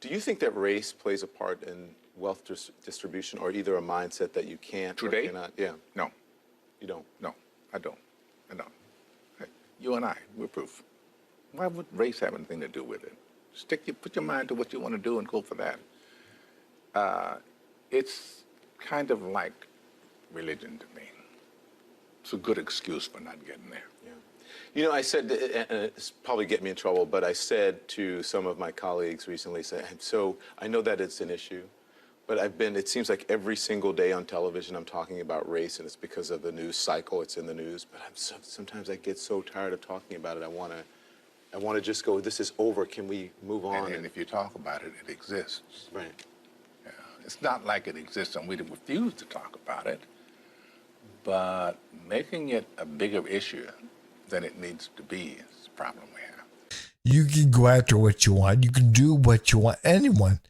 Do you think that race plays a part in wealth distribution, or either a mindset that you can't or Today? cannot? Yeah. No, You don't? no, I don't. I don't. Hey, you and I, we're proof. Why would race have anything to do with it? Put your mind to what you want to do and go for that. It's kind of like religion to me. It's a good excuse for not getting there. Yeah. You know, I said, and it's probably get me in trouble, but I said to some of my colleagues recently, so I know that it's an issue, but it seems like every single day on television I'm talking about race, and it's because of the news cycle, it's in the news, but sometimes I get so tired of talking about it, I want to just go, this is over, can we move on? And if you talk about it, it exists. Right. Yeah. It's not like it exists and we refuse to talk about it, but making it a bigger issue than it needs to be is the problem we have. You can go after what you want. You can do what you want. Anyone,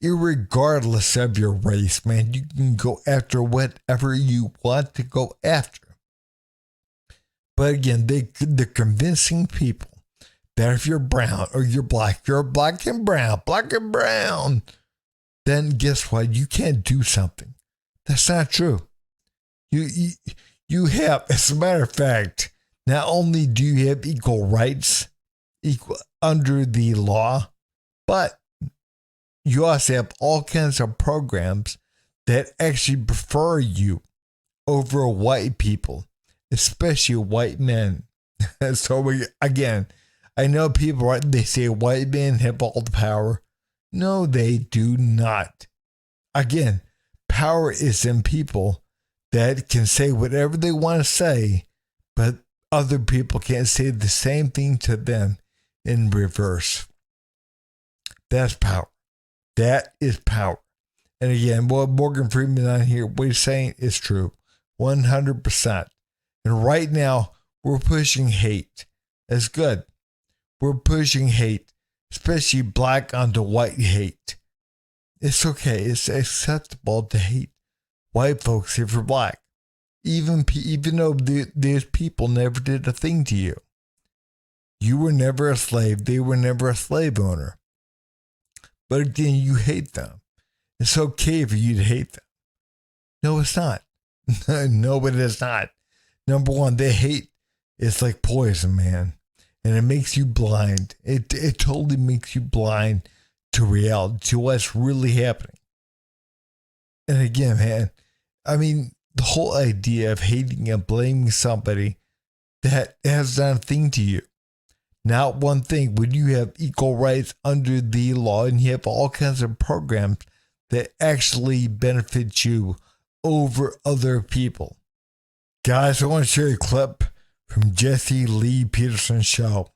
irregardless of your race, man, you can go after whatever you want to go after. But again, they're convincing people that if you're brown or you're black and brown, then guess what? You can't do something. That's not true. You have, as a matter of fact, not only do you have equal rights under the law, but you also have all kinds of programs that actually prefer you over white people, especially white men. So again, I know people, they say white men have all the power. No, they do not. Again, power is in people that can say whatever they want to say, but other people can't say the same thing to them in reverse. That's power. That is power. And again, what Morgan Freeman on here, what he's saying is true. 100%. And right now, we're pushing hate. That's good. We're pushing hate, especially black onto white hate. It's okay. It's acceptable to hate white folks if you're black. Even though these people never did a thing to you. You were never a slave. They were never a slave owner. But again, you hate them. It's okay for you to hate them. No, it's not. No, it is not. Number one, they hate is like poison, man. And it makes you blind. It totally makes you blind to reality, to what's really happening. And again, man, I mean, the whole idea of hating and blaming somebody that has done a thing to you. Not one thing. When you have equal rights under the law and you have all kinds of programs that actually benefit you over other people. Guys, I want to share a clip from Jesse Lee Peterson's show.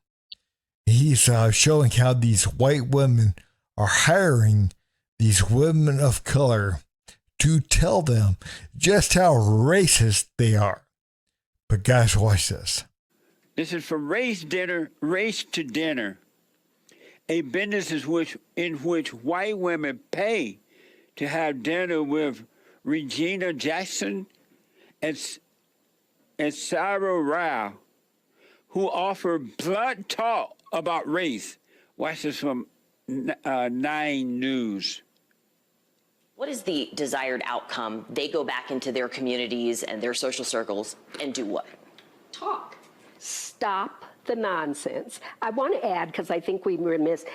He's showing how these white women are hiring these women of color to tell them just how racist they are. But guys, watch this. This is from Race to Dinner, a business in which white women pay to have dinner with Regina Jackson and Sarah Rao, who offer blunt talk about race. Watch this from 9 News. What is the desired outcome? They go back into their communities and their social circles and do what? Talk. Stop the nonsense. I want to add, because I think we missed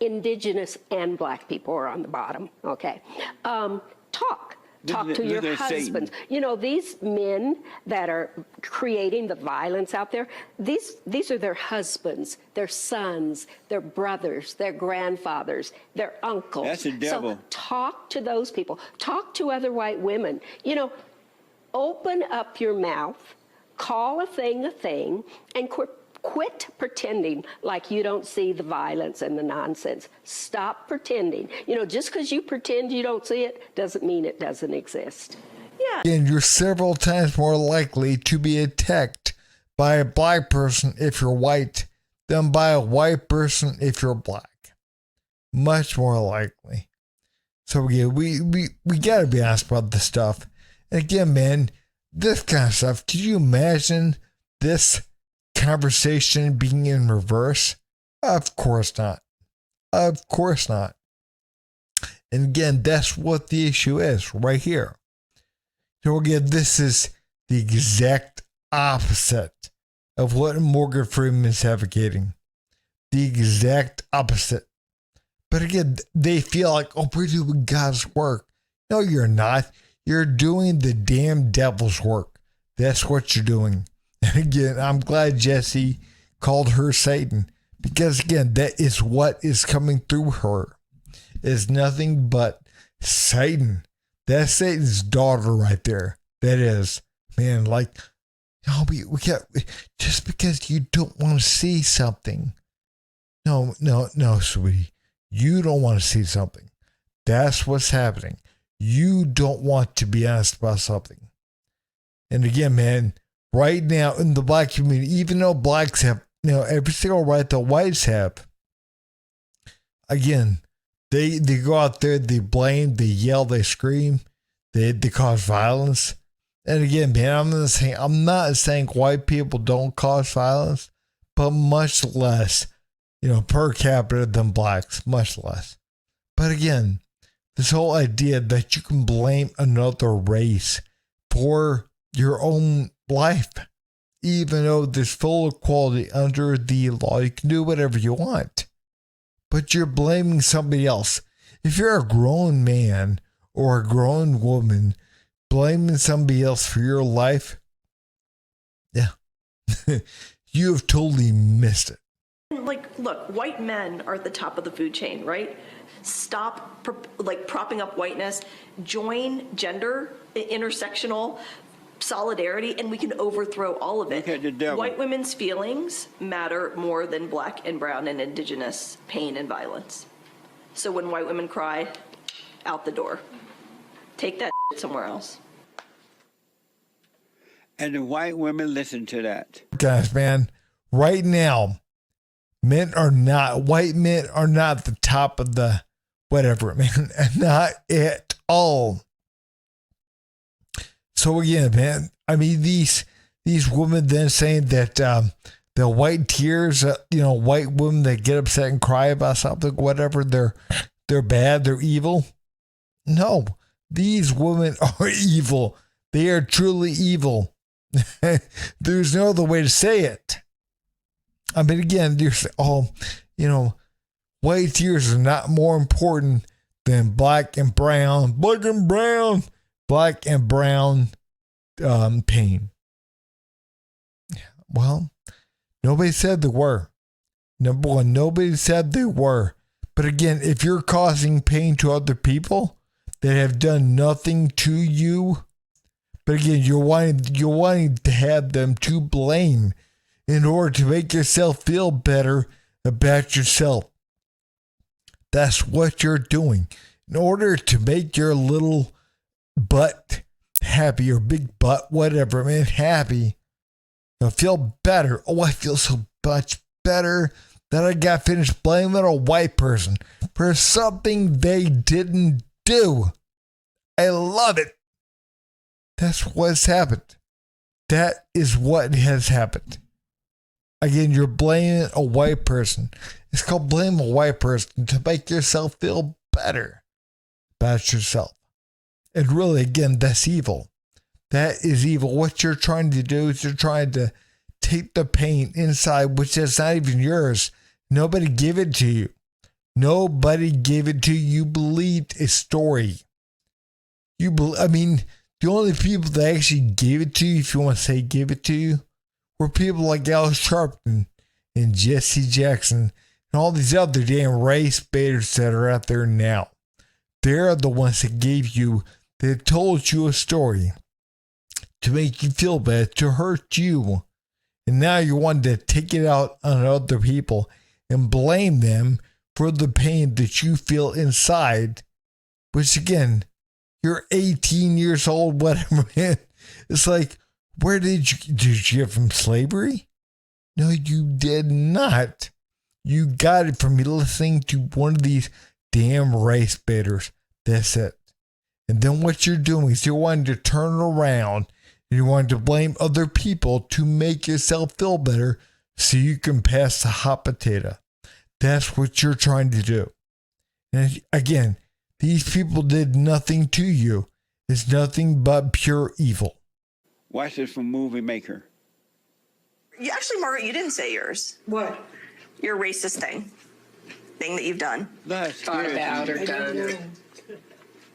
Indigenous and Black people are on the bottom. Okay. Talk. Talk to your husbands. You know, these men that are creating the violence out there, these are their husbands, their sons, their brothers, their grandfathers, their uncles. That's the devil. So talk to those people. Talk to other white women. You know, open up your mouth, call a thing, and quit pretending like you don't see the violence and the nonsense. Stop pretending. You know, just because you pretend you don't see it doesn't mean it doesn't exist. Yeah. And you're several times more likely to be attacked by a black person if you're white than by a white person if you're black. Much more likely. So yeah, we got to be honest about this stuff. And again, man, this kind of stuff, can you imagine this conversation being in reverse? Of course not. Of course not. And again, that's what the issue is right here. So again, this is the exact opposite of what Morgan Freeman is advocating. The exact opposite. But again, they feel like, oh, we're doing God's work. No, you're not. You're doing the damn devil's work. That's what you're doing. And again, I'm glad Jesse called her Satan. Because again, that is what is coming through her. Is nothing but Satan. That's Satan's daughter right there. That is. Man, like, no, we got, just because you don't want to see something. No, sweetie. You don't want to see something. That's what's happening. You don't want to be honest about something. And again, man, right now in the black community, even though blacks have, every single right that whites have, again, they go out there, they blame, they yell, they scream, they cause violence. And again, man, I'm not saying white people don't cause violence, but much less, per capita than blacks, much less. But again, this whole idea that you can blame another race for your own life, even though there's full equality under the law, you can do whatever you want, but you're blaming somebody else. If you're a grown man or a grown woman blaming somebody else for your life, yeah, you have totally missed it. Like, look, white men are at the top of the food chain, right? Stop propping up whiteness, join gender, intersectional solidarity, and we can overthrow all of it. Look at the devil. White women's feelings matter more than black and brown and indigenous pain and violence. So when white women cry, out the door. Take that somewhere else. And the white women listen to that. Guys, man, right now, white men are not the top of the whatever, man. Not at all. So again, man, I mean, these women then saying that the white tears, white women that get upset and cry about something, whatever, they're bad, they're evil. No, these women are evil. They are truly evil. There's no other way to say it. I mean, again, you're saying, white tears are not more important than black and brown pain. Well, nobody said they were. Number one, nobody said they were. But again, if you're causing pain to other people that have done nothing to you, but again, you're wanting to have them to blame in order to make yourself feel better about yourself. That's what you're doing. In order to make your little butt happy, or big butt, whatever, man, happy, feel better. Oh, I feel so much better that I got finished blaming a white person for something they didn't do. I love it. That's what's happened. That is what has happened. Again, you're blaming a white person. It's called blame a white person to make yourself feel better about yourself. And really, again, that's evil. That is evil. What you're trying to do is you're trying to take the pain inside, which is not even yours. Nobody gave it to you. Nobody gave it to you. You believed a story. The only people that actually gave it to you, if you want to say gave it to you, were people like Al Sharpton and Jesse Jackson and all these other damn race baiters that are out there now. They're the ones that gave you, that told you a story to make you feel bad, to hurt you. And now you want to take it out on other people and blame them for the pain that you feel inside, which again, you're 18 years old, whatever, man. It's like, where did you get from slavery? No, you did not. You got it from listening to one of these damn race baiters. That's it. And then what you're doing is you're wanting to turn around and you're wanting to blame other people to make yourself feel better so you can pass the hot potato. That's what you're trying to do. And again, These people did nothing to you. It's nothing but pure evil. Watch this from Movie Maker. You actually, Margaret, you didn't say yours. What? Your racist thing that you've done. That's Thought good. about or done.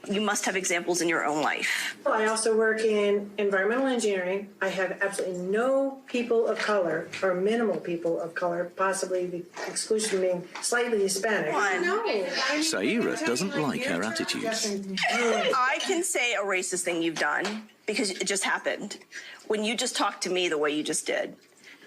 You must have examples in your own life. I also work in environmental engineering. I have absolutely no people of color, or minimal people of color, possibly the exclusion being slightly Hispanic. No. Saira doesn't like her attitudes. I can say a racist thing you've done because it just happened. When you just talked to me the way you just did.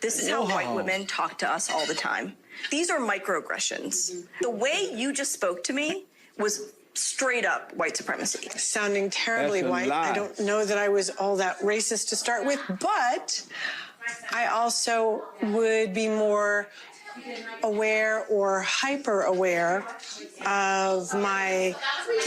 This is how white women talk to us all the time. These are microaggressions. The way you just spoke to me was straight up white supremacy. Sounding terribly That's a white. lie. I don't know that I was all that racist to start with, but I also would be more aware or hyper aware of my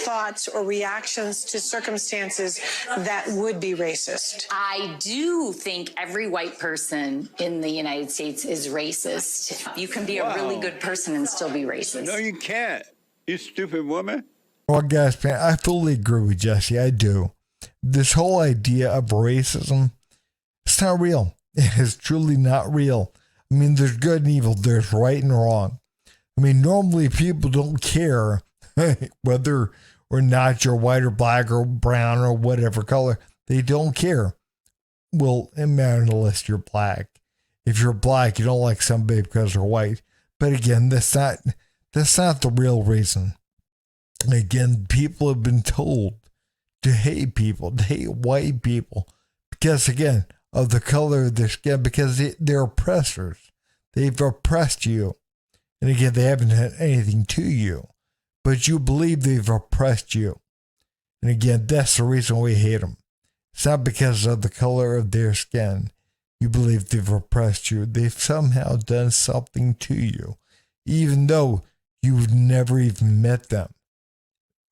thoughts or reactions to circumstances that would be racist. I do think every white person in the United States is racist. You can be a really good person and still be racist. No, you can't. You stupid woman. Well, guys, man, I fully agree with Jesse. I do. This whole idea of racism, it's not real. It is truly not real. I mean, there's good and evil. There's right and wrong. I mean, normally people don't care whether or not you're white or black or brown or whatever color. They don't care. Well, it matters unless you're black. If you're black, you don't like somebody because they're white. But again, that's not the real reason. Again, people have been told to hate people, to hate white people, because again, of the color of their skin, because they're oppressors. They've oppressed you. And again, they haven't done anything to you, but you believe they've oppressed you. And again, that's the reason we hate them. It's not because of the color of their skin. You believe they've oppressed you. They've somehow done something to you, even though you've never even met them.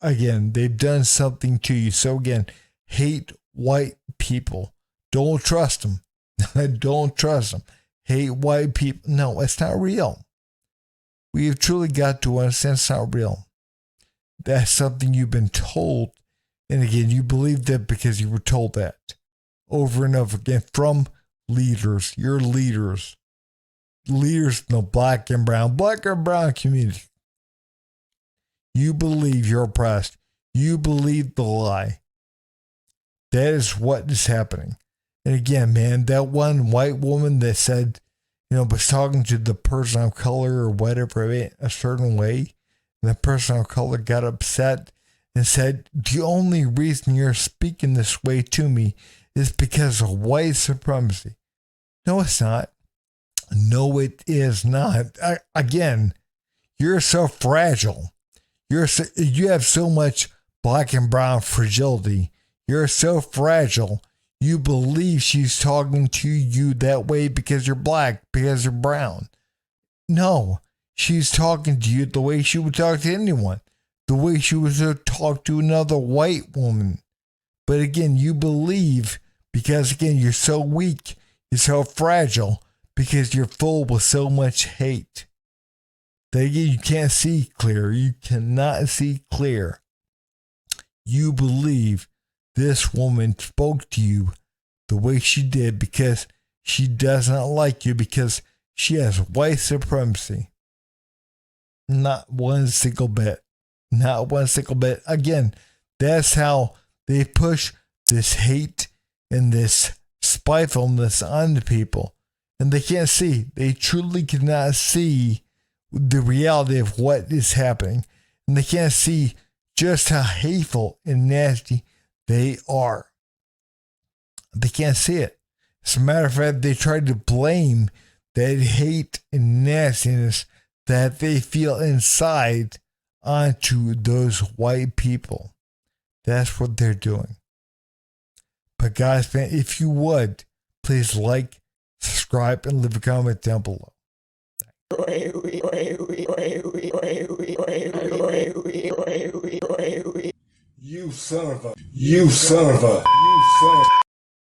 Again, they've done something to you. So again, hate white people. Don't trust them. Don't trust them. Hate white people. No, it's not real. We have truly got to understand it's not real. That's something you've been told. And again, you believe that because you were told that over and over again from leaders. Your leaders. Leaders in the black and brown community. You believe you're oppressed. You believe the lie. That is what is happening. And again, man, that one white woman that said, was talking to the person of color or whatever a certain way, and the person of color got upset and said, the only reason you're speaking this way to me is because of white supremacy. No, it's not. No, it is not. Again, you're so fragile. You have so much black and brown fragility. You're so fragile. You believe she's talking to you that way because you're black, because you're brown. No, she's talking to you the way she would talk to anyone, the way she would talk to another white woman. But again, you believe because, again, you're so weak, you're so fragile, because you're full with so much hate. That again, you can't see clear. You cannot see clear. You believe this woman spoke to you the way she did because she does not like you, because she has white supremacy. Not one single bit. Not one single bit. Again, that's how they push this hate and this spitefulness on the people. And they can't see. They truly cannot see the reality of what is happening. And they can't see just how hateful and nasty they are. They can't see it. As a matter of fact, they try to blame that hate and nastiness that they feel inside onto those white people. That's what they're doing. But guys, man, if you would, please like, subscribe, and leave a comment down below. You son of a